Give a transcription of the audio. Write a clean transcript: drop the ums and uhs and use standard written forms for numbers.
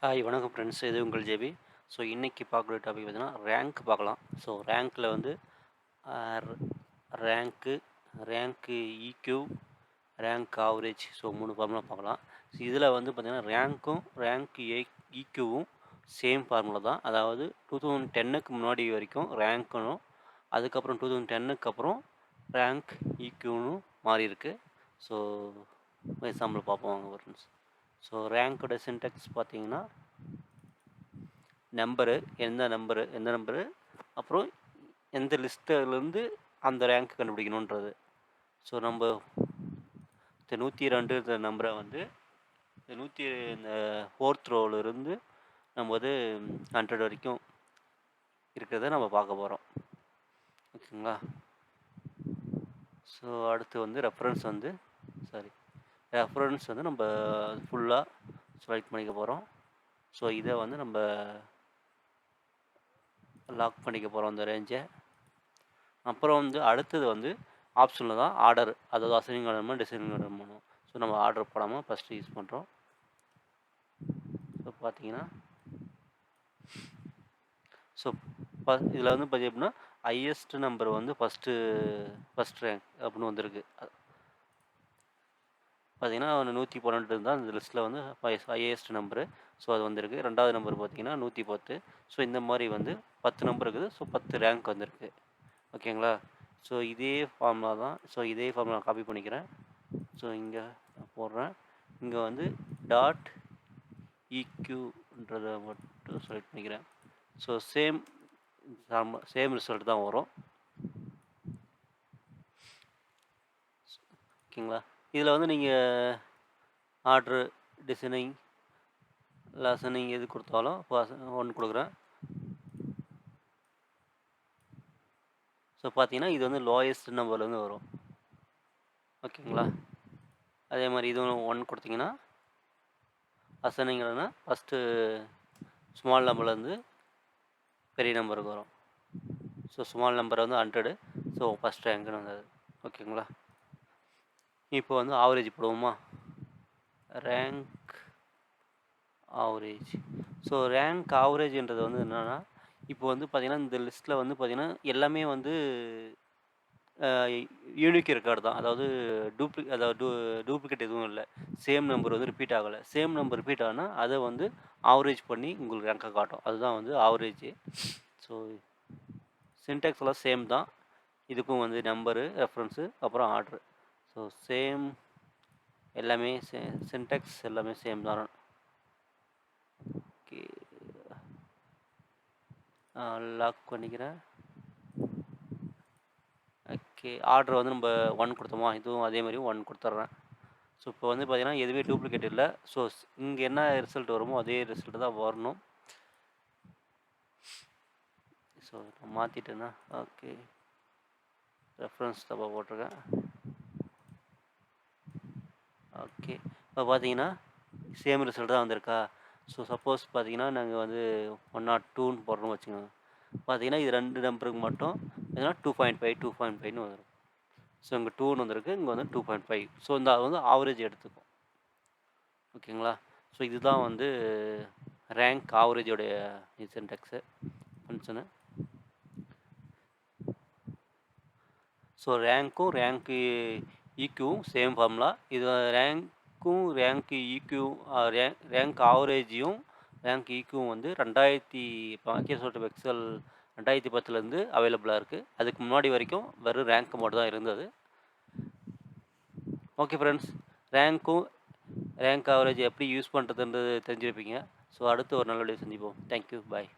Hi வணக்கம் friends. இது உங்கள் ஜேபி. ஸோ இன்றைக்கி பார்க்குற டாபிக் பார்த்தீங்கன்னா ரேங்க் பார்க்கலாம். ஸோ ரேங்க்கில் வந்து rank rank EQ rank average, so 3 formula பார்க்கலாம். ஸோ இதில் வந்து பார்த்திங்கன்னா ரேங்க் ஈக்யூவும் சேம் ஃபார்முலா தான். அதாவது 2010க்கு முன்னாடி வரைக்கும் ரேங்க்குனும், அதுக்கப்புறம் 2010க்கு அப்புறம் ரேங்க் ஈக்யூன்னு மாறி இருக்குது. ஸோ எக்ஸாம்பிள் பார்ப்போம் வாங்க ஃப்ரெண்ட்ஸ். ஸோ ரேங்க்கோட சின்டெக்ஸ் பார்த்தீங்கன்னா எந்த நம்பரு அப்புறம் எந்த லிஸ்ட்டிலேருந்து அந்த ரேங்க் கண்டுபிடிக்கணுன்றது. ஸோ நம்ம 102 நம்பரை வந்து இந்த 4th ரோவிலிருந்து நம்ம வந்து 100 வரைக்கும் இருக்கிறத நம்ம பார்க்க போகிறோம். ஓகேங்களா. ஸோ அடுத்து வந்து ரெஃபரன்ஸ் வந்து நம்ம ஃபுல்லாக செலக்ட் பண்ணிக்க போகிறோம். ஸோ இதை வந்து நம்ம லாக் பண்ணிக்க போகிறோம் அந்த ரேஞ்சை. அப்புறம் வந்து அடுத்தது வந்து ஆப்ஷனில் தான் ஆர்டர், அதாவது அசைனிங் ஆர்டர் பண்ணணும், டிசைனிங் ஆர்டர் பண்ணணும். ஸோ நம்ம ஆர்டர் போடாமல் ஃபஸ்ட்டு யூஸ் பண்ணுறோம். ஸோ பார்த்தீங்கன்னா இதில் வந்து பார்த்தீங்கன்னா ஹையஸ்ட் நம்பர் வந்து ஃபஸ்ட் ரேங்க் அப்படின்னு வந்திருக்கு. பார்த்தீங்கன்னா 112 தான் இந்த லிஸ்ட்டில் வந்து ஹையஸ்ட் நம்பரு. ஸோ அது வந்திருக்கு. 2வது நம்பர் பார்த்தீங்கன்னா 110. ஸோ இந்த மாதிரி வந்து 10 நம்பர் இருக்குது. ஸோ 10 ரேங்க் வந்திருக்கு. ஓகேங்களா. ஸோ இதே ஃபார்முலா தான். ஸோ இதே ஃபார்முலா காப்பி பண்ணிக்கிறேன். ஸோ இங்கே போடுறேன். இங்கே வந்து டாட் ஈக்யூன்றதை மட்டும் செலக்ட் பண்ணிக்கிறேன். ஸோ சேம் ரிசல்ட் தான் வரும். ஓகேங்களா. இதில் வந்து நீங்கள் ஆர்டரு, டிசைனிங், லெசனிங் எது கொடுத்தாலும் 1 கொடுக்குறேன். ஸோ பார்த்தீங்கன்னா இது வந்து லோயஸ்ட் நம்பர்லேருந்து வரும். ஓகேங்களா. அதே மாதிரி இதுவும் 1 கொடுத்தீங்கன்னா அசனிங்கிறதுனா ஃபஸ்ட்டு ஸ்மால் நம்பர்லேருந்து பெரிய நம்பருக்கு வரும். ஸோ ஸ்மால் நம்பர் வந்து 100. ஸோ ஃபஸ்ட் ரேங்க்னு வந்தது. ஓகேங்களா. இப்போ வந்து ஆவரேஜ் போடுவோமா. Rank average. ஸோ ரேங்க் ஆவரேஜ்ன்றது வந்து என்னென்னா, இப்போ வந்து பார்த்திங்கன்னா இந்த லிஸ்ட்டில் வந்து பார்த்திங்கன்னா எல்லாமே வந்து யூனிக் ரெக்கார்டு தான். அதாவது டூப்ளிகேட் எதுவும் இல்லை. சேம் நம்பர் வந்து ரிப்பீட் ஆகலை. சேம் நம்பர் ரிப்பீட் ஆனால் அதை வந்து ஆவரேஜ் பண்ணி உங்களுக்கு ரேங்கை காட்டும். அதுதான் வந்து ஆவரேஜ். ஸோ சின்டெக்ஸ் எல்லாம் சேம் தான். இதுக்கும் வந்து நம்பரு, ரெஃபரன்ஸு, அப்புறம் ஆர்டரு. ஸோ சேம் எல்லாமே சின்டெக்ஸ் எல்லாமே சேம் தான். ஓகே, லாக் பண்ணிக்கிறேன். ஓகே, ஆர்டர் வந்து நம்ம 1 கொடுத்தோமா, இதுவும் அதே மாதிரி 1 கொடுத்துட்றேன். ஸோ இப்போ வந்து பார்த்திங்கன்னா எதுவுமே டூப்ளிகேட் இல்லை. ஸோ இங்கே என்ன ரிசல்ட் வருமோ அதே ரிசல்ட் தான் வரணும். ஸோ நான் மாற்றிட்டேன்னா ஓகே, ரெஃபரன்ஸ் தப்பாக போட்டிருக்கேன். ஓகே, இப்போ பார்த்தீங்கன்னா சேம் ரிசல்ட் தான் வந்திருக்கா. ஸோ சப்போஸ் பார்த்தீங்கன்னா நாங்கள் வந்து 102ன்னு போடுறோம்னு வச்சுக்கோங்க. பார்த்தீங்கன்னா இது 2 நம்பருக்கு மட்டும் எதுனா 2.5 வந்துடும். ஸோ இங்கே 2ன்னு வந்திருக்கு, இங்கே வந்து 2.5. ஸோ இந்த அது வந்து ஆவரேஜ் எடுத்துக்கும். ஓகேங்களா. ஸோ இதுதான் வந்து ரேங்க் ஆவரேஜோடைய சின்டெக்ஸு ஃபங்க்ஷனு. ஸோ ரேங்க்கு ஈக்யூவும் சேம் ஃபார்முலா. இது ரேங்க் ஈக்யூ ரேங்க் ஆவரேஜையும் ரேங்க் ஈக்யூவும் வந்து மைக்ரோசாஃப்ட் எக்ஸல் 2010 அவைலபிளாக இருக்குது. அதுக்கு முன்னாடி வரைக்கும் வெறும் ரேங்க் மட்டும் தான் இருந்தது. ஓகே ஃப்ரெண்ட்ஸ், ரேங்க் ஆவரேஜ் எப்படி யூஸ் பண்ணுறதுன்றது தெரிஞ்சிருப்பீங்க. ஸோ அடுத்து ஒரு நல்ல வீடியோ சந்திப்போம். தேங்க்யூ, பாய்.